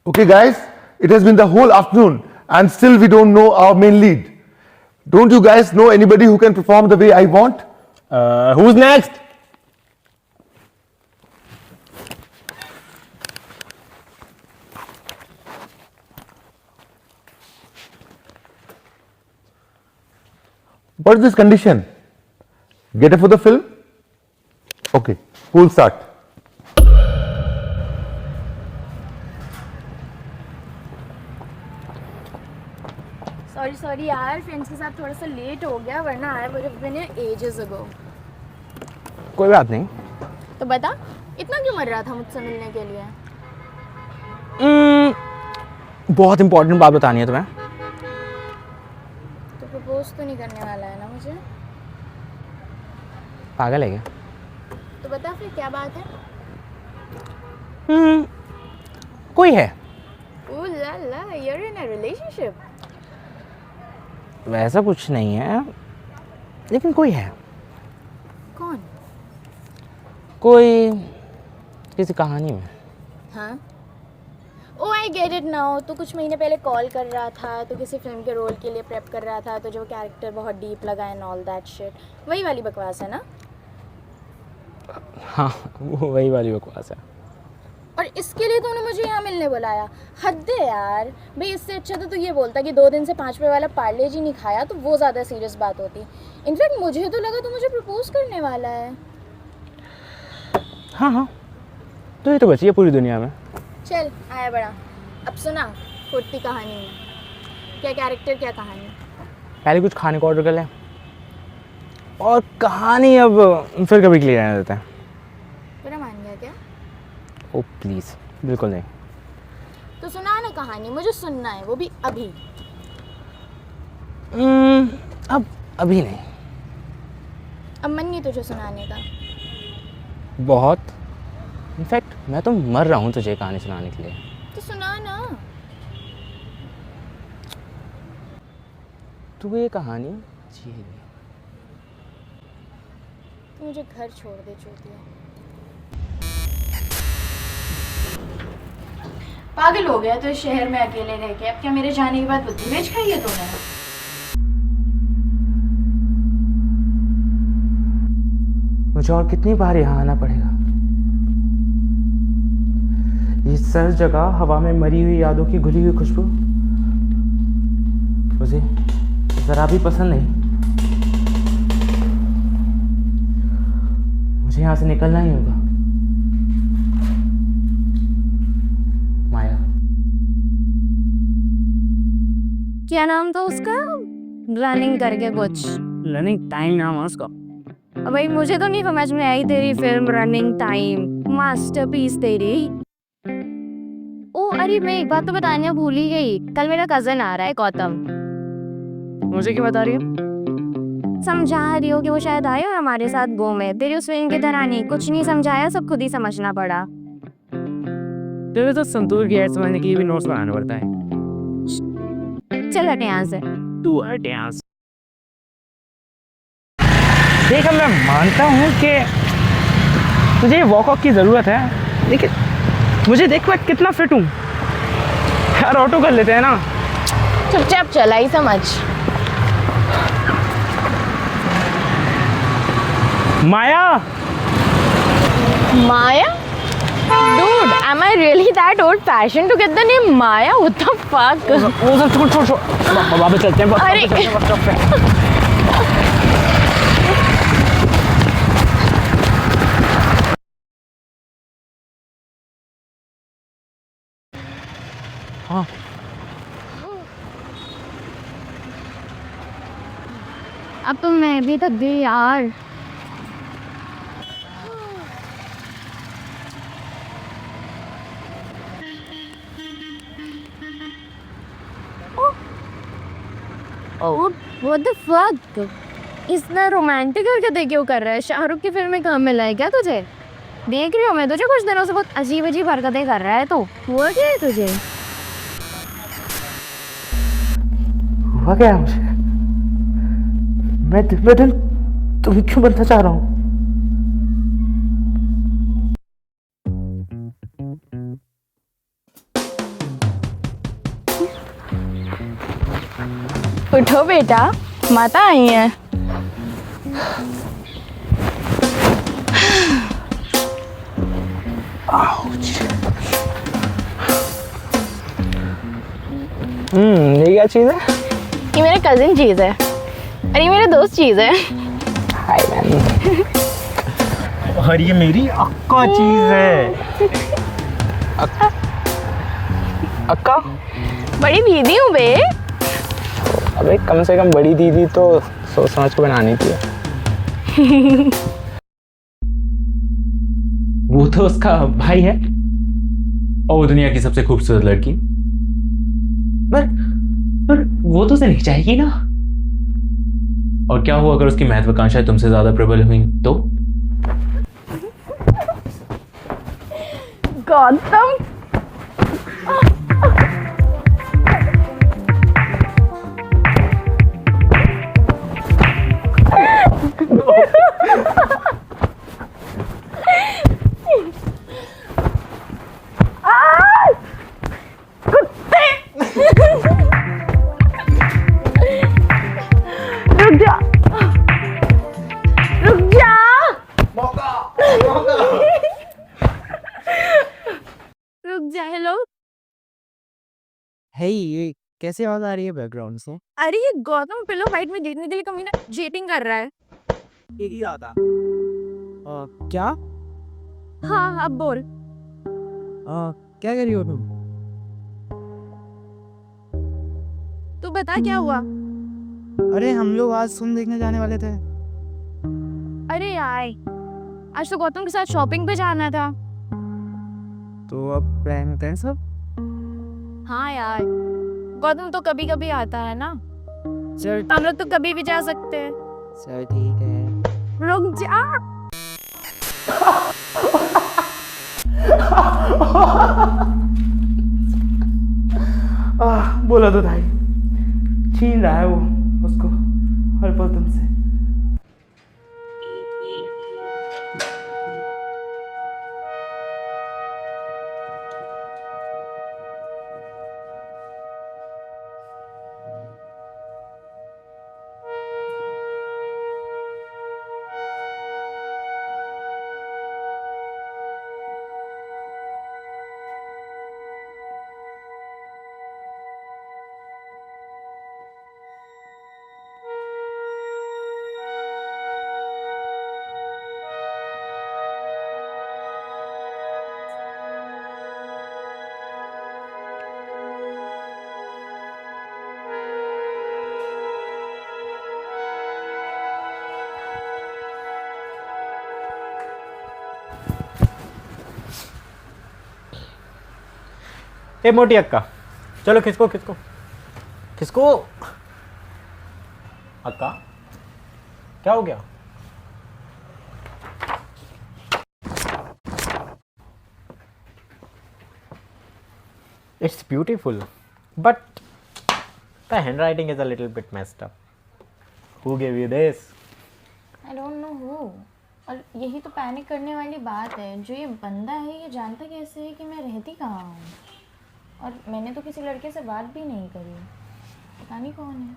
Okay, guys, it has been the whole afternoon and still we don't know our main lead. Don't you guys know anybody who can perform the way I want? Who's next? What is this condition? Get it for the film? Okay, we'll start. Sorry यार, friends के साथ थोड़ा सा late हो गया, वरना आया would have been ages ago. कोई बात नहीं। तो बता, इतना क्यों मर रहा था मुझसे मिलने के लिए? बहुत इंपॉर्टेंट बात बतानी है तुम्हें। तो प्रपोज तो नहीं करने वाला है ना मुझे? पागल है क्या? तो बता फिर क्या बात है? कोई है। ओह ला ला, you're in a relationship. वैसा कुछ नहीं है, लेकिन कोई है। कौन? कोई किसी कहानी में। हाँ? ओह आई गेट इट नाउ। तो कुछ महीने पहले कॉल कर रहा था, तो किसी फिल्म के रोल के लिए प्रेप कर रहा था, तो जो कैरेक्टर बहुत डीप लगा एंड ऑल दैट शिट, वही वाली बकवास है ना? हाँ, वो वही वाली बकवास है। और इसके लिए तूने मुझे यहाँ मिलने बुलाया? हद है यार भाई, इससे अच्छा तो तू ये बोलता कि 2 दिन से 5 रुपये वाला पार्ले जी नहीं खाया, तो वो ज़्यादा सीरियस बात होती। इनफैक्ट मुझे तो लगा तू मुझे प्रपोज करने वाला है। हाँ, तो ये तो बची है पूरी दुनिया में। चल आया बड़ा, अब सुना फुर्ती कहानी में। क्या कैरेक्टर, क्या कहानी? पहले कुछ खाने को ऑर्डर कर लें, और कहानी अब फिर कभी के लिए रहने देते हैं। पूरा मान गया क्या? ओ प्लीज़, बिल्कुल नहीं। तो सुना ना कहानी, मुझे सुनना है, वो भी अभी। अब अभी नहीं। अब मन नहीं तुझे सुनाने का? बहुत। इनफैक्ट मैं तो मर रहा हूँ तुझे कहानी सुनाने के लिए। तो सुना ना। तू ये कहानी जिएगी। तू मुझे घर छोड़ दे चूतिया। पागल हो गया तो इस शहर में अकेले रह के। अब क्या मेरे जाने के बाद बुद्धि बेच खाई है तूने? मुझे और कितनी बार यहाँ आना पड़ेगा? ये सर जगह हवा में मरी हुई यादों की घुली हुई खुशबू मुझे जरा भी पसंद नहीं। मुझे यहाँ से निकलना ही होगा। माया। क्या नाम था उसका? रनिंग करके कुछ। रनिंग टाइम नाम है उसका। भाई मुझे तो नहीं समझ में आई तेरी फिल्म रनिंग टाइम। मास्टरपीस तेरी। ओ अरे मैं एक बात तो बताने भूल ही गई, कल मेरा कजन आ रहा है गौतम। मुझे क्या बता रही है? समझा रही हो कि वो शायद आए और हमारे साथ घूमे। तेरी उस फिल्म की तरह नहीं, कुछ नहीं समझाया, सब खुद ही समझना पड़ा। तेरे तो संतूर की समझने के लिए भी नोट्स बनाना पड़ता है। चल हटे यहाँ से। तू हट यहाँ से। देख, मैं मानता हूँ कि तुझे वॉकआउट की ज़रूरत है, लेकिन मुझे देख मैं कितना फिट हूँ यार। ऑटो कर लेते हैं ना। चुपचाप चला ही समझ। माया। माया? Dude, am I really that old fashioned to get the name Maya? What the fuck? वो सब छोड़ वापस चलते हैं। अरे हाँ, अब तो मैं भी थक गई यार। What the fuck? इतना रोमांटिक हरकतें क्यों कर रहा है? शाहरुख की फिल्म में काम मिला है क्या तुझे? देख रही हूँ मैं तुझे कुछ दिनों से बहुत अजीब अजीब हरकतें कर रहा है। तो हुआ क्या है तुझे? हुआ क्या है मुझे? मैं दिन ब दिन तुम्हें क्यों बनना चाह रहा हूँ? उठो बेटा, माता आई है। ये क्या चीज़ है? ये मेरा कजिन चीज़ है और ये मेरा दोस्त चीज़ है। Hi ma'am. और ये मेरी अक्का चीज़ है। अक्का? बड़ी दीदी हूँ बे। अबे कम से कम बड़ी दीदी तो सोच समझ के बनानी थी। वो तो उसका भाई है और वो दुनिया की सबसे खूबसूरत लड़की। पर वो तो उसे नहीं चाहेगी ना। और क्या हुआ अगर उसकी महत्वाकांक्षाएं तुमसे ज्यादा प्रबल हुई तो? गौतम, रुक जा, रुक जा। रुक जा। हेलो। है ये कैसे आवाज आ रही है बैकग्राउंड से? अरे ये गौतम पिलो फाइट में जीतने के लिए कमीना चीटिंग कर रहा है। यही आता। क्या? हाँ अब बोल। क्या कर रही हो तुम? तू बता क्या हुआ। अरे हम लोग आज फिल्म देखने जाने वाले थे। अरे यार, आज तो गौतम के साथ शॉपिंग पे जाना था। तो अब प्लान होता है सब। हाँ यार, गौतम तो कभी कभी आता है ना, चल हम लोग तो कभी भी जा सकते हैं। चल ठीक है। रुक जा। बोला तो भाई, छीन रहा है वो उसको हर पल तुमसे। ए मोटी अक्का, चलो खिसको खिसको खिसको। अक्का क्या हो गया? It's beautiful, but the handwriting is a little bit messed up. Who gave you this? I don't know who. और यही तो पैनिक करने वाली बात है, जो ये बंदा है ये जानता कैसे है कि मैं रहती कहाँ हूँ, और मैंने तो किसी लड़के से बात भी नहीं करी, पता नहीं कौन है।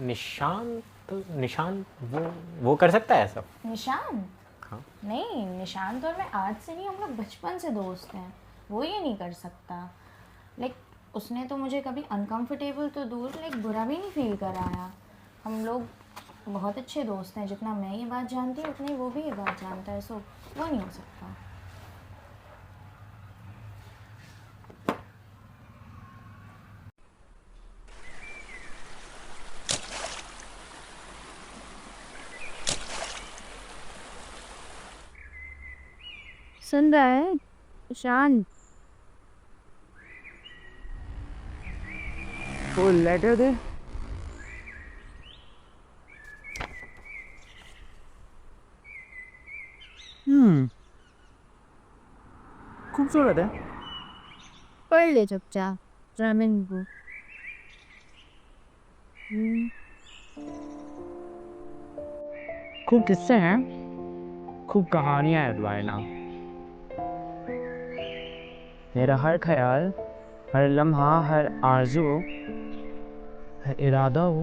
निशांत वो कर सकता है सब? निशांत? हाँ। नहीं, निशांत और मैं आज से नहीं, हम लोग बचपन से दोस्त हैं, वो ये नहीं कर सकता। लाइक उसने तो मुझे कभी अनकंफर्टेबल तो दूर, लाइक बुरा भी नहीं फील कराया। हम लोग बहुत अच्छे दोस्त हैं, जितना मैं ये बात जानती हूँ उतनी वो भी ये बात जानता है, सो वो नहीं हो सकता। सुन रहा है ईशान? वो लेटर दे। खूबसूरत है। पढ़ ले चुपचाप रामिन को। खूब किस्से हैं, खूब कहानियां हैं वायना। मेरा हर ख्याल हर लम्हा, हर आरज़ू, हर इरादा हो,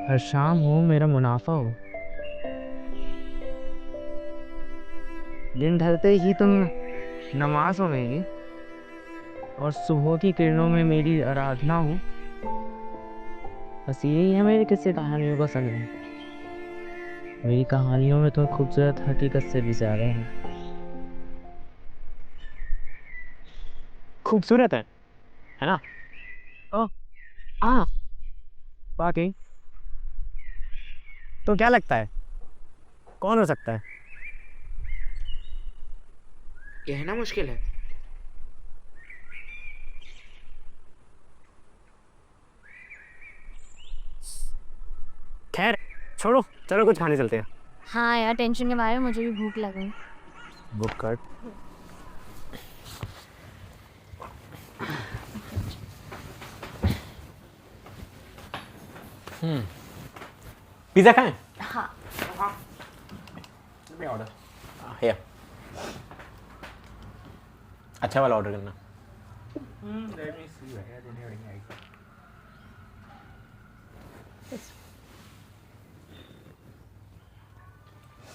हर शाम हो मेरा मुनाफा हो। दिन ढलते ही तुम नमाज हो मेरी, और सुबह की किरणों में मेरी आराधना हो। बस यही है मेरी किस्से कहानियों का संग। मेरी कहानियों में तो खूबसूरत हकीकत से भी ज़्यादा है। खूबसूरत है ना? ओ, हाँ, वाकई। तो क्या लगता है कौन हो सकता है? कहना मुश्किल है। खैर छोड़ो, चलो कुछ खाने चलते हैं। हाँ यार, टेंशन के मारे मुझे भी भूख लग गई। बुक कर। पिज़्ज़ा खाएं? हाँ। ऑर्डर है, अच्छा वाला ऑर्डर करना।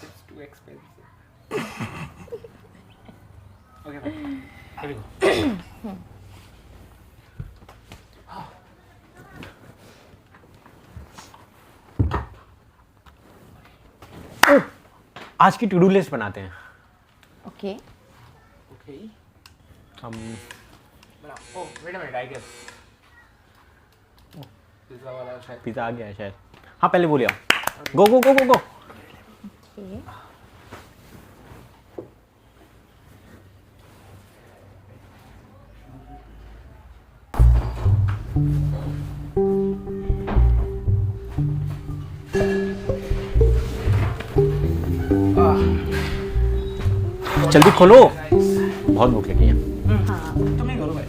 It's too expensive. Okay, fine. Here we go. आज की टू डू लिस्ट बनाते हैं। ओके। ओके, हम बनाओ। Oh wait a minute, I guess pizza वाला शायद पिज़्ज़ा आ गया है शायद। हाँ पहले बोलिए, गो गो गो गो गो। ओके। जल्दी खोलो, बहुत भूख लगी है। तुम नहीं करो भाई,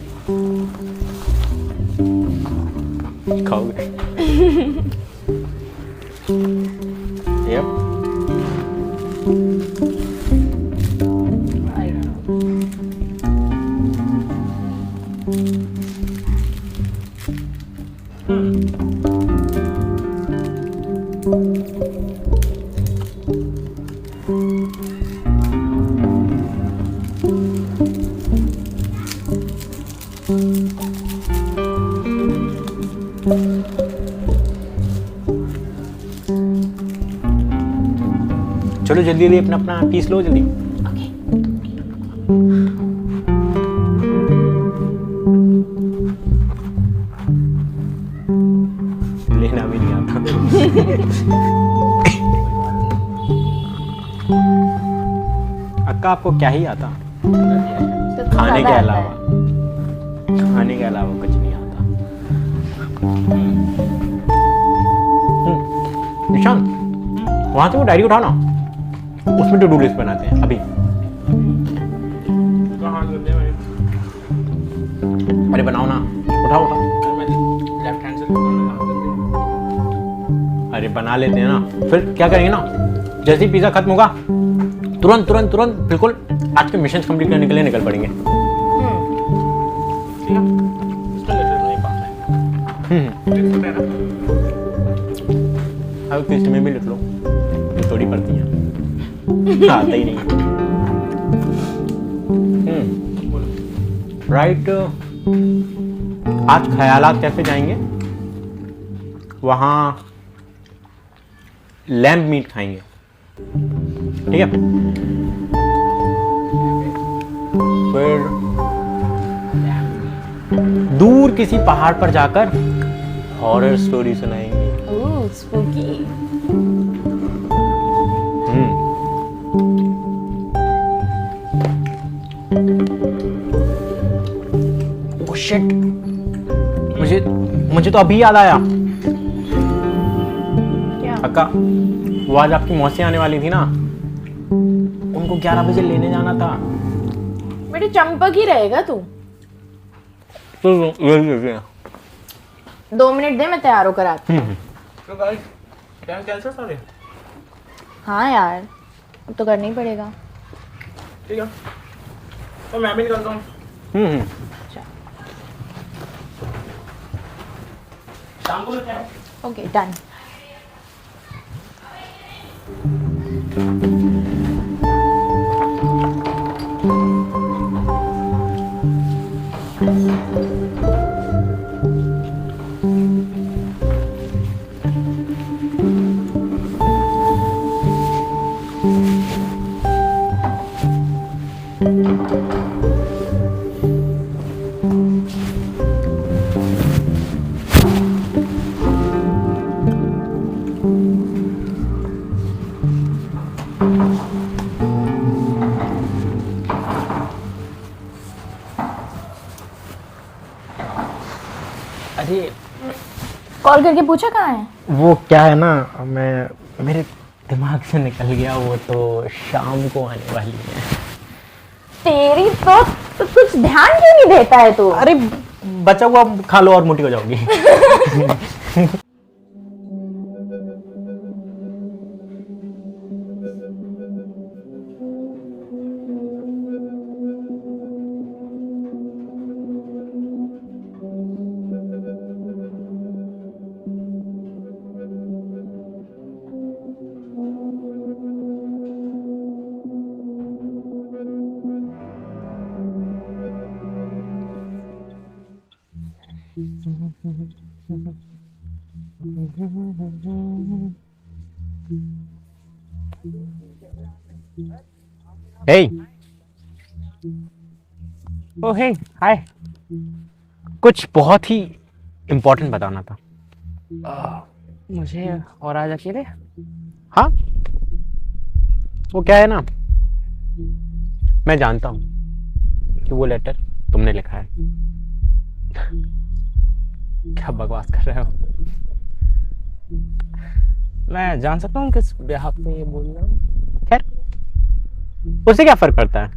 खाओगे? यप। चलो जल्दी जल्दी अपना अपना पीस लो जल्दी। लेना भी नहीं आता। अक्का आपको क्या ही आता? खाने के अलावा, खाने के अलावा कुछ नहीं आता। निशान, वहां से वो डायरी उठाओ ना, उसमें टू डू लिस्ट बनाते हैं अभी। अरे बनाओ ना, उठाओ उठाओ। लेफ्ट हैंड से अरे बना लेते हैं ना, फिर क्या करेंगे ना, जैसे ही पिज़्ज़ा खत्म होगा तुरंत तुरंत तुरंत बिल्कुल आज के मिशन कंप्लीट करने के लिए निकल पड़ेंगे। अब किस्त में भी लिख लो, ये थोड़ी पड़ती है, आता ही नहीं है। राइट, आज ख्यालात कैफे जाएंगे, वहाँ लैम्ब मीट खाएंगे, ठीक है? फिर दूर किसी पहाड़ पर जाकर हॉरर स्टोरी सुनाएंगे। ओह स्पूकी। ओह शिट, मुझे तो अभी याद आया। क्या? अक्का, वो आज आपकी मौसी आने वाली थी ना, उनको 11 बजे लेने जाना था। बेटे चंपक ही रहेगा तू। तो ये 2 मिनट दे, मैं तैयार होकर आती हूँ। तो गाइस, प्लान कैंसिल सारे? हाँ यार, अब तो करना ही पड़ेगा। ठीक है, तो मैं भी निकलता हूँ। हम्म। Okay done. अरे कॉल करके पूछा कहाँ है? वो क्या है ना, मैं मेरे दिमाग से निकल गया, वो तो शाम को आने वाली है। तेरी तो कुछ ध्यान क्यों नहीं देता है तू? अरे बचा हुआ खा लो और मोटी हो जाओगी। हे ओ हे हाय, कुछ बहुत ही इम्पोर्टेंट बताना था। मुझे और आज अकेले? हाँ, वो क्या है ना, मैं जानता हूँ कि वो लेटर तुमने लिखा है। क्या बकवास कर रहे हो? मैं जान सकता हूँ किस बिहाफ पे ये बोल रहा हूँ? खैर, उससे क्या फर्क पड़ता है?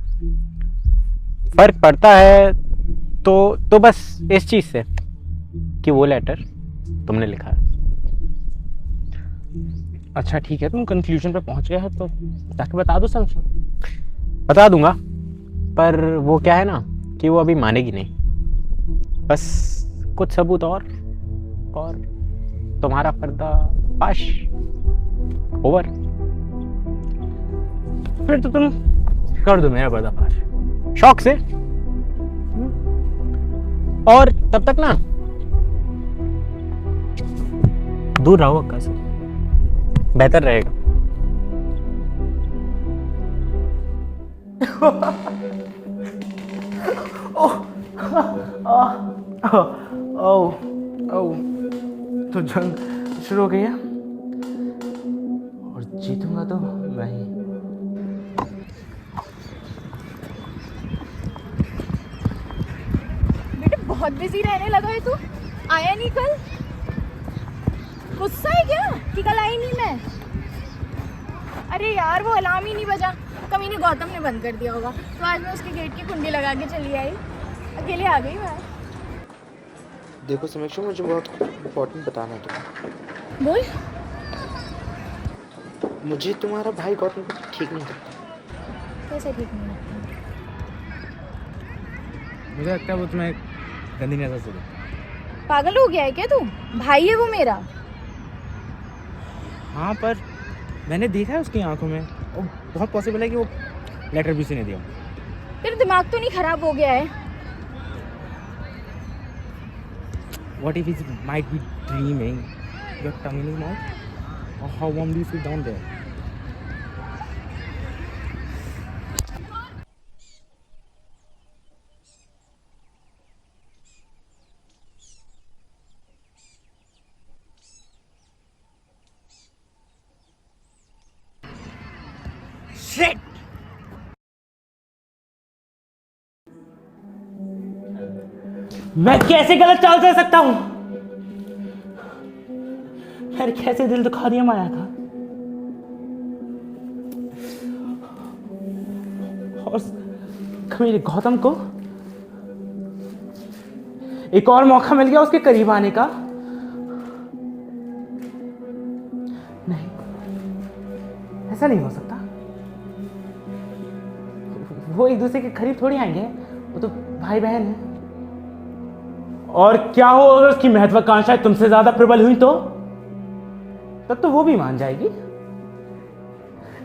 फर्क पड़ता है तो बस इस चीज से कि वो लेटर तुमने लिखा है। अच्छा ठीक है, तुम कंक्लूजन पे पहुंच गए हो तो जाके बता दो सब। बता दूंगा, पर वो क्या है ना कि वो अभी मानेगी नहीं। बस कुछ सबूत और तुम्हारा पर्दाफाश। ओवर। फिर तो तुम कर दो मेरा पर्दाफाश शौक से। और तब तक ना दूर रहो अक्का से, बेहतर रहेगा। ओ तो जंग शुरू हो गई है और जीतूंगा तो मैं ही। बेटे बहुत बिजी रहने लगा है तू, आया नहीं कल? गुस्सा है क्या कि कल आई नहीं मैं? अरे यार वो अलार्म ही नहीं बजा, कमीने गौतम ने बंद कर दिया होगा, तो आज मैं उसके गेट की कुंडी लगा के चली आई, अकेले आ गई मैं। देखो समीक्षा, मुझे बहुत इम्पोर्टेंट बताना है तुम्हें। बोल। मुझे तुम्हारा भाई गौतम को ठीक नहीं लगता। कैसे ठीक नहीं लगता? मुझे लगता है वो तुम्हें गंदी नजर से पागल हो गया है क्या तू? भाई है वो मेरा। हाँ, पर मैंने देखा है उसकी आंखों में, और बहुत पॉसिबल है कि वो लेटर भी उसी ने दिया। तेरा दिमाग तो नहीं खराब हो गया है? What if he might be dreaming? Your tongue in his mouth? Or how warm do you feel down there? Shit! मैं कैसे गलत चाल चल सकता हूँ? मैंने कैसे दिल दुखा दिया माया का? और मेरे गौतम को एक और मौका मिल गया उसके करीब आने का। नहीं, ऐसा नहीं हो सकता। वो एक दूसरे के करीब थोड़ी आएंगे, वो तो भाई बहन है। और क्या हो अगर उसकी महत्वाकांक्षाएं तुमसे ज्यादा प्रबल हुई तो? तब तो वो भी मान जाएगी।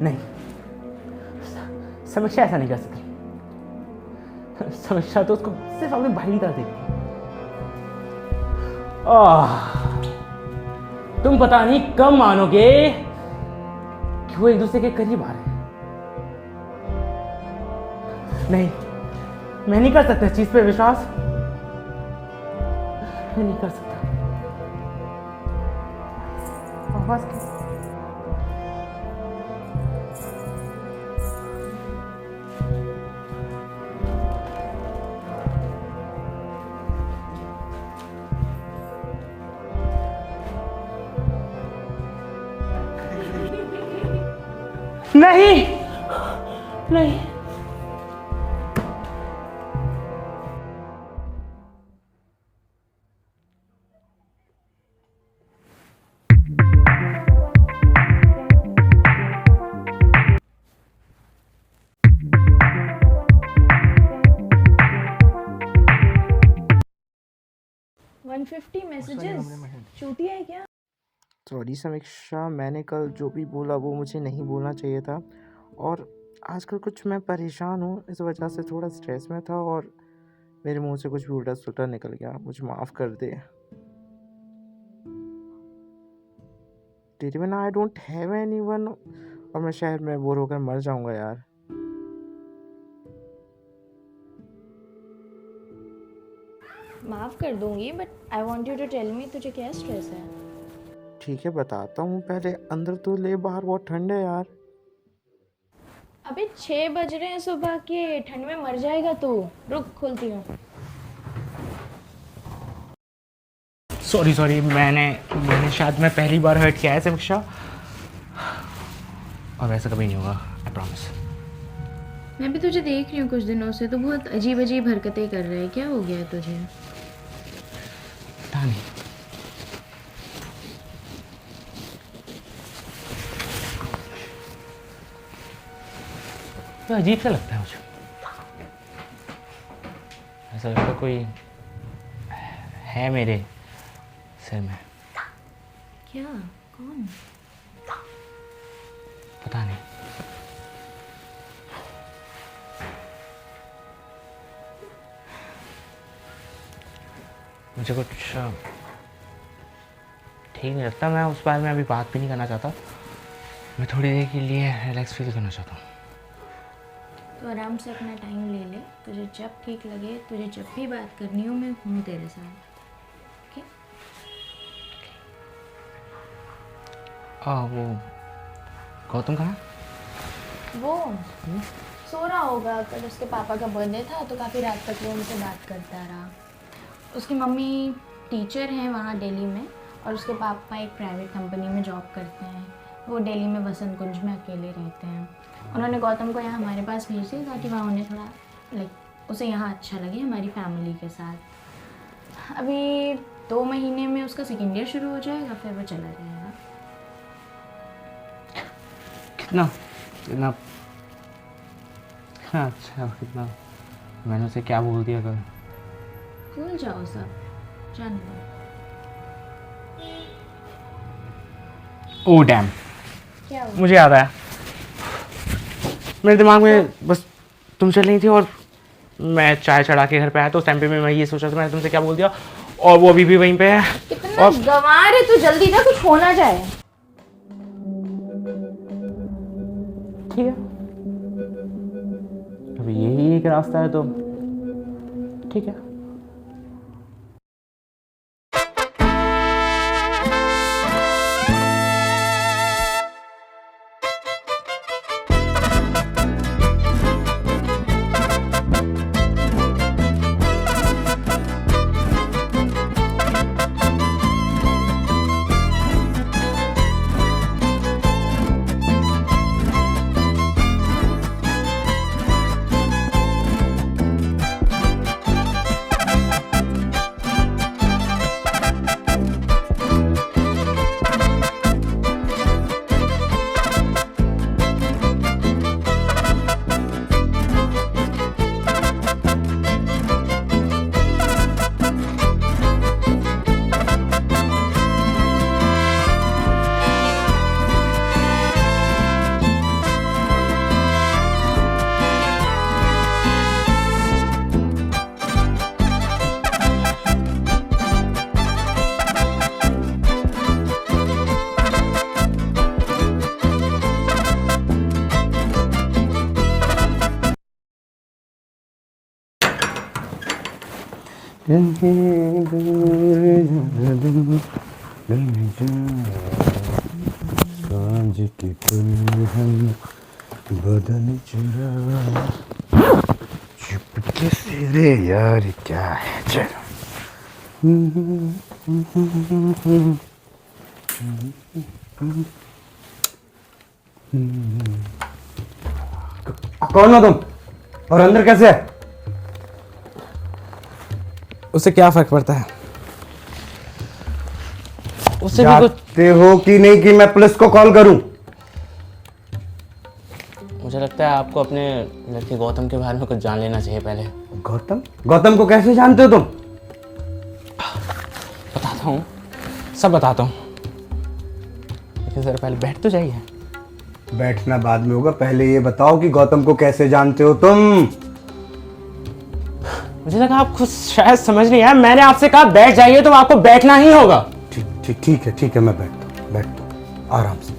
नहीं, समीक्षा ऐसा नहीं कर सकती। समीक्षा तो उसको सिर्फ अपने भाई की तरह देखती है। तुम पता नहीं कब मानोगे कि वो एक दूसरे के करीब आ रहे हैं। नहीं, मैं नहीं कर सकता इस चीज पे विश्वास। मैं नहीं कर सकता। आवाज क्या? नहीं नहीं, मैसेजेस चूती है क्या? सॉरी समीक्षा, मैंने कल जो भी बोला वो मुझे नहीं बोलना चाहिए था। और आजकल कुछ मैं परेशान हूँ, इस वजह से थोड़ा स्ट्रेस में था और मेरे मुंह से कुछ भी उल्टा सुल्टा निकल गया। मुझे माफ़ कर दे। तेरे बिना आई डोंट हैव एनीवन, और मैं शहर में बोर होकर मर जाऊंगा यार। माफ कर दूंगी, but I want you to tell me तुझे क्या स्ट्रेस है? ठीक है बताता हूँ, पहले अंदर तो ले, बाहर बहुत ठंड है यार। अबे 6 बज रहे हैं सुबह के, ठंड में मर जाएगा तू। रुक, खोलती हूँ। सॉरी, मैंने शायद मैं पहली बार हर्ट किया है समीक्षा, और ऐसा कभी नहीं होगा, आई प्रॉमिस। मैं भी तुझे देख रही हूँ कुछ दिनों से, तो बहुत अजीब अजीब हरकतें कर रहा है। क्या हो गया है तुझे? पता नहीं। तो अजीब सा लगता है मुझे। ऐसा लगता है कोई है मेरे सिर में। क्या? कौन? पता नहीं। मुझे कुछ ठीक नहीं लगता। मैं उस बारे में अभी बात भी नहीं करना चाहता। मैं थोड़ी देर के लिए रिलैक्स फील करना चाहता हूँ। तो आराम से अपना टाइम ले ले, तुझे जब ठीक लगे, तुझे जब भी बात करनी हो, मैं हूँ तेरे साथ। ओके? वो गौतम कहाँ? वो सो रहा होगा। कल उसके पापा का बर्थडे था तो काफ़ी रात तक वो उनसे बात करता रहा। उसकी मम्मी टीचर हैं वहाँ दिल्ली में, और उसके पापा एक प्राइवेट कंपनी में जॉब करते हैं। वो दिल्ली में वसंत कुंज में अकेले रहते हैं। उन्होंने गौतम को यहाँ हमारे पास भेज दिया ताकि वहाँ उन्हें थोड़ा उसे यहाँ अच्छा लगे हमारी फैमिली के साथ। अभी 2 महीने में उसका सेकेंड ईयर शुरू हो जाएगा, फिर वो चला जाएगा। कितना कितना कितना अच्छा, कितना। मैंने उसे क्या बोल दिया कल? भूल जाओ सब, जाने दो। ओह डैम, क्या हुआ? मुझे याद आया। मेरे दिमाग में बस तुम चल रही थी और मैं चाय चढ़ा के घर पे आया, तो उस टाइम पे मैं ये सोचा था मैंने तुमसे क्या बोल दिया, और वो अभी भी वहीं पे है। कितना गंवार है तू, जल्दी जा, कुछ हो ना जाए। ठीक है, अभी यही एक रास्ता है तो ठीक है। कहीं दूर जाना दिल में सांझ की दुल्हन बदन चुरा चुपके से रे यार क्या है चलो कौन हो तुम और अंदर कैसे है? उससे क्या फर्क पड़ता है? उससे भी कुछ जानते हो कि नहीं कि मैं पुलिस को कॉल करूं? मुझे लगता है आपको अपने लड़के गौतम के बारे में कुछ जान लेना चाहिए पहले। गौतम? गौतम को कैसे जानते हो तुम? बताता हूँ, सब बताता हूँ, लेकिन जरा पहले बैठ तो जाइए। बैठना बाद में होगा, पहले ये बताओ कि गौतम को कैसे जानते हो तुम? मुझे लगा आप खुद शायद समझ नहीं आया। मैंने आपसे कहा बैठ जाइए तो आपको बैठना ही होगा। ठीक है मैं बैठता हूँ आराम से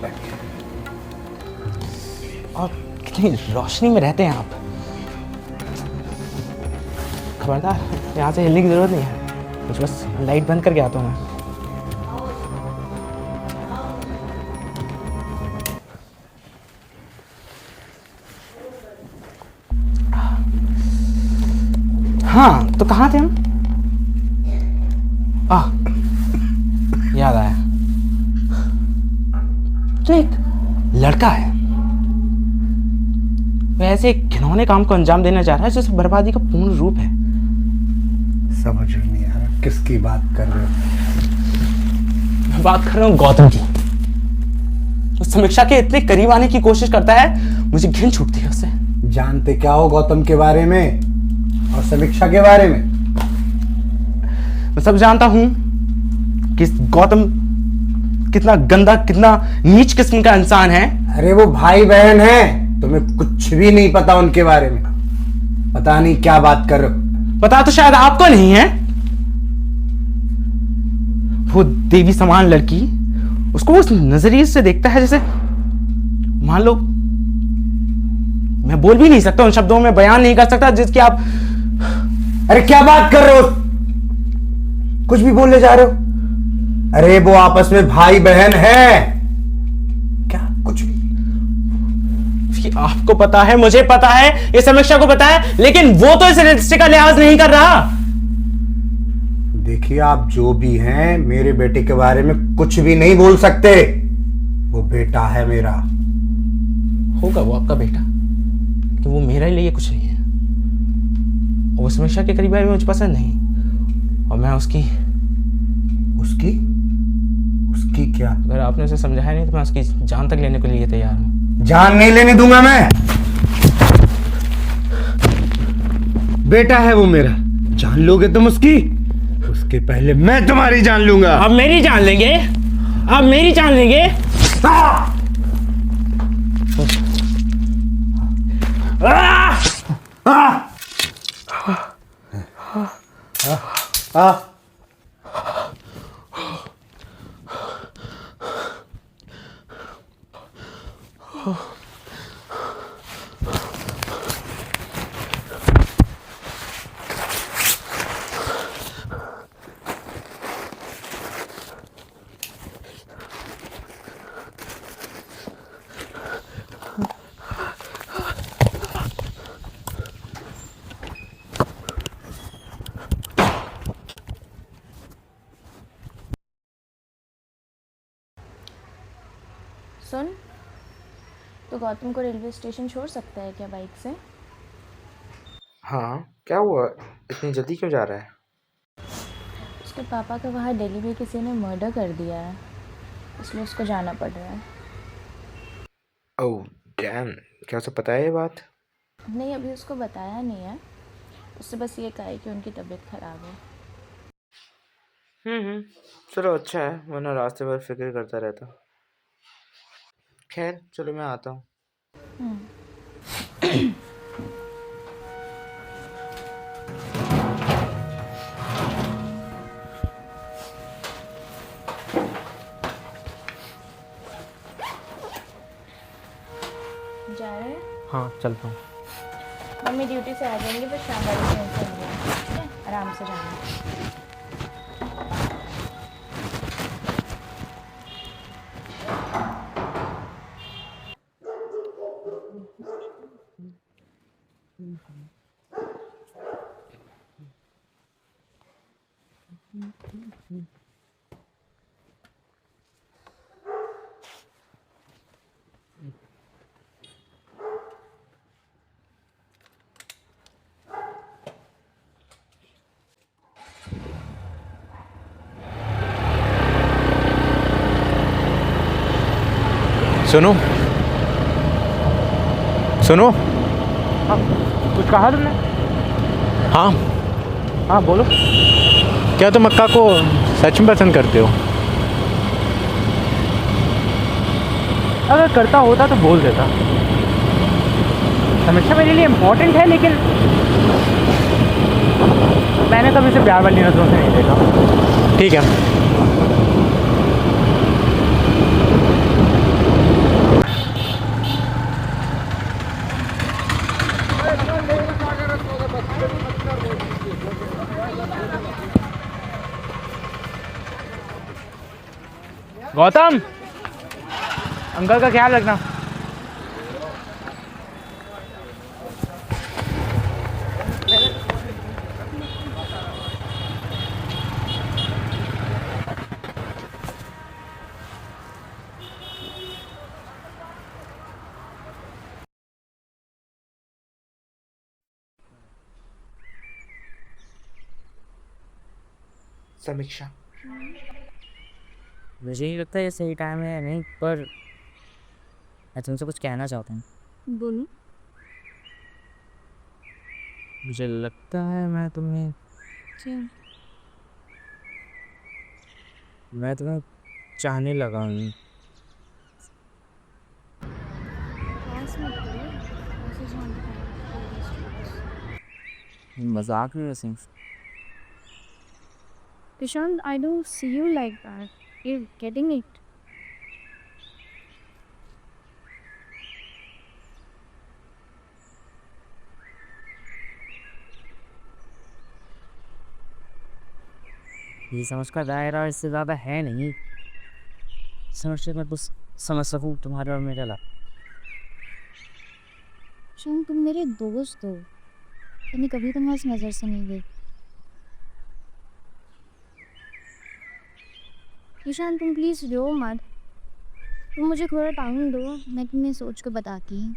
बैठ के। और कितनी रोशनी में रहते हैं आप। खबरदार, यहाँ से हिलने की जरूरत नहीं है। मुझे बस लाइट बंद करके आता हूँ मैं। हाँ, तो कहाँ थे हम? याद आया। तो एक लड़का है, वैसे एक घिनौने काम को अंजाम देने जा रहा है जिससे बर्बादी का पूर्ण रूप है। समझ नहीं आ रहा किसकी बात कर रहे हो? मैं बात कर रहा हूँ गौतम की। वो समीक्षा के इतने करीब आने की कोशिश करता है, मुझे घिन छूटती है उससे। जानते क्या हो गौतम के बारे में और समीक्षा के बारे में? मैं सब जानता हूं कि गौतम कितना गंदा, कितना नीच किस्म का इंसान है। अरे वो भाई बहन है, तुम्हें कुछ भी नहीं पता उनके बारे में। पता नहीं क्या बात कर रहे हो। पता तो शायद आपको नहीं है। वो देवी समान लड़की, उसको उस नजरिए से देखता है जैसे, मान लो, मैं बोल भी नहीं सकता, उन शब्दों में बयान नहीं कर सकता जिसकी आप। अरे क्या बात कर रहे हो? कुछ भी बोलने जा रहे हो? अरे वो आपस में भाई बहन है। क्या कुछ भी? कि आपको पता है, मुझे पता है, ये समीक्षा को पता है, लेकिन वो तो इस रिश्ते का लिहाज नहीं कर रहा। देखिए, आप जो भी हैं मेरे बेटे के बारे में कुछ भी नहीं बोल सकते। वो बेटा है मेरा। होगा वो आपका बेटा, कि वो मेरे लिए कुछ नहीं है। वो समीक्षा के करीब मुझे पसंद नहीं, और मैं उसकी क्या? अगर आपने उसे समझाया नहीं तो मैं उसकी जान तक लेने के लिए तैयार हूं। जान नहीं लेने दूंगा मैं। बेटा है वो मेरा। जान लोगे तुम उसकी? उसके पहले मैं तुम्हारी जान लूंगा। आप मेरी जान लेंगे? आप मेरी जान लेंगे? सुन, तो गौतम को रेलवे स्टेशन छोड़ सकता है क्या बाइक से? हाँ, क्या हुआ? इतनी जल्दी क्यों जा रहा है? उसके पापा का वहाँ दिल्ली में किसी ने मर्डर कर दिया है, इसलिए उसको जाना पड़ रहा है। ओह डैम, क्या उसे पता है ये बात? नहीं, अभी उसको बताया नहीं है। उससे बस ये कहा है कि उनकी तबीयत खराब है। चलो अच्छा है, वरना रास्ते भर फिक्र करता रहता। खैर चलो, मैं आता हूँ। जा रहे हैं? हाँ चलता हूँ। मम्मी ड्यूटी से आ जाएंगे फिर शाम वाली ट्रेन से आएंगे, ठीक है, आराम से जाना। सुनो सुनो। कुछ कहा तुमने? हाँ हाँ बोलो। क्या तुम अक्का को सच में पसंद करते हो? अगर करता होता तो बोल देता। समीक्षा मेरे लिए इम्पोर्टेंट है, लेकिन मैंने कभी उसे प्यार वाली नज़रों से नहीं देखा। ठीक है। गौतम, अंकल का ख्याल रखना। समीक्षा, मुझे नहीं लगता ये सही टाइम है या नहीं, पर मैं तुमसे कुछ कहना चाहता हूँ। बोलूं? मुझे लगता है मैं तुम्हें चाहने लगा हूँ। मजाक नहीं वैसे। Prashant, I don't see you like that. You're getting it. ये समझ का दायरा इससे ज़्यादा है नहीं। समझ से मैं बस समझ सकूँ तुम्हारे और मेरा लव। प्रशांत, तुम मेरे दोस्त हो, मैंने कभी तुम्हें इस नज़र से नहीं देखी। प्रशांत, तुम प्लीज़ रो मत, तुम मुझे थोड़ा टाइम दो, मैं तुम्हें सोच के बताती हूँ,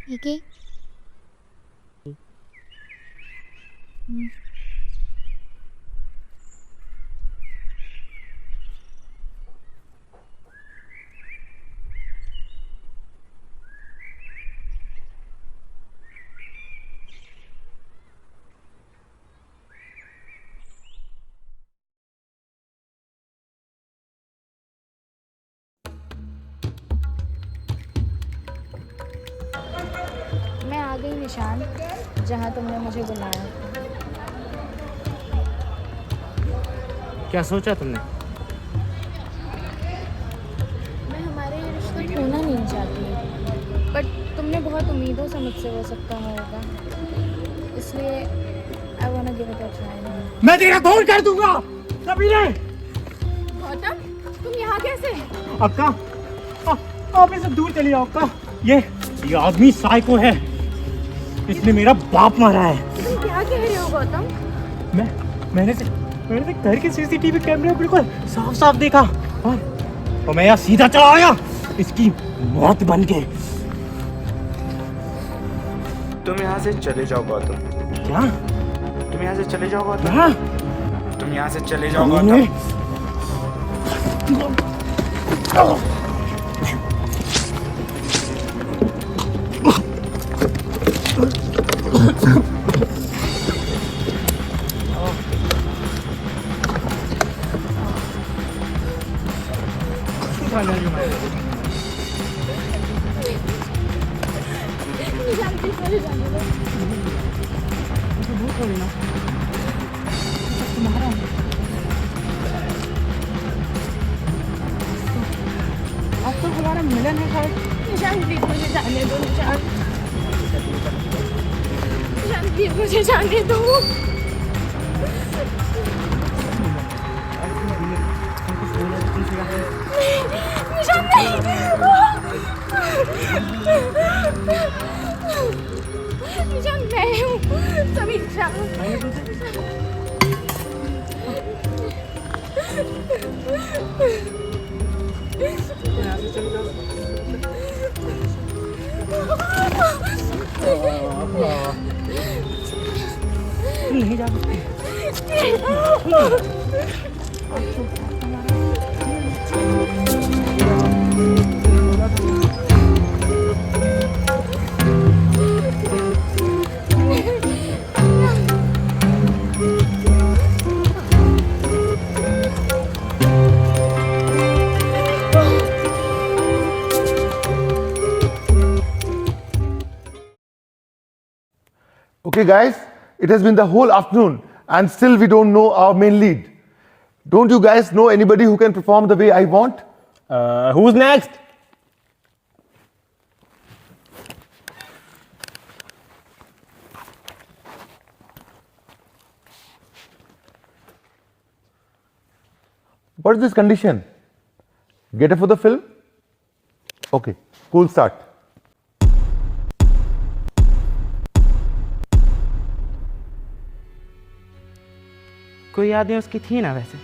ठीक है? मैं आ गई निशान, जहाँ तुमने मुझे बुलाया। क्या सोचा तुमने? मैं हमारे ये रिश्ता खोना नहीं चाहती, बट तुमने बहुत उम्मीदों से मुझसे वो सब कहा होगा, इसलिए I want to give it a try. मैं तेरा खून कर दूंगा कभी नहीं। गौतम, तुम यहाँ कैसे? अक्का, आप इसे दूर चली जाओ अक्का। ये आदमी साइको है, इसने मेरा बाप मारा है। तुम क्या कह रहे हो गौतम? मैंने से घर के सीसीटीवी कैमरे बिल्कुल साफ साफ देखा, और मैं यहाँ सीधा चला आया इसकी मौत बन के। तुम यहाँ से चले जाओ गौतम। क्या? तुम यहाँ से चले जाओ गौतम। क्या? तुम यहाँ से चले जाओ गौतम। अब तो हमारा मिलन है शायद। निशान, प्लीज मुझे जाने दो निशान। प्लीज मुझे जाने दो। निशान नहीं। निशान मैं हूँ समीक्षा। नहीं जा सकते। Okay, guys, it has been the whole afternoon and still we don't know our main lead. Don't you guys know anybody who can perform the way I want? Who's next? What is this condition? Get up for the film? Okay, cool start. कोई यादें उसकी थी ना वैसे,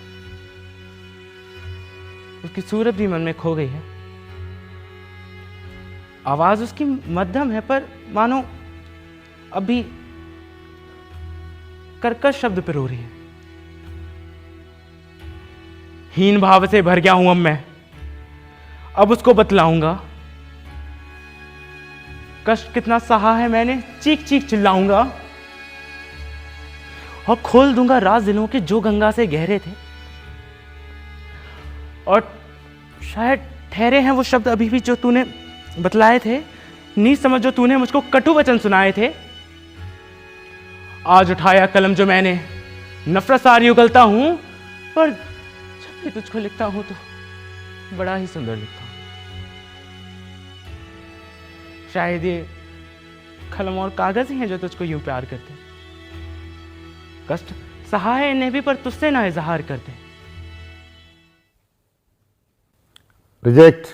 उसकी सूरत भी मन में खो गई है। आवाज उसकी मध्यम है पर मानो अभी कर्कश शब्द पे रो रही है। हीन भाव से भर गया हूं अब मैं, अब उसको बतलाऊंगा कष्ट कितना सहा है मैंने, चीख चीख चिल्लाऊंगा और खोल दूंगा राज दिलों के जो गंगा से गहरे थे। और शायद ठहरे हैं वो शब्द अभी भी जो तूने बतलाए थे, नीच समझ जो तूने मुझको कटु वचन सुनाए थे। आज उठाया कलम जो मैंने, नफरत सारी उगलता हूं, पर जब भी तुझको लिखता हूं तो बड़ा ही सुंदर लिखता हूं। शायद ये कलम और कागज ही हैं जो तुझको यूं प्यार करते हैं। कष्ट सहाय इन्हें भी, पर तुझसे ना इजहार करते। Reject.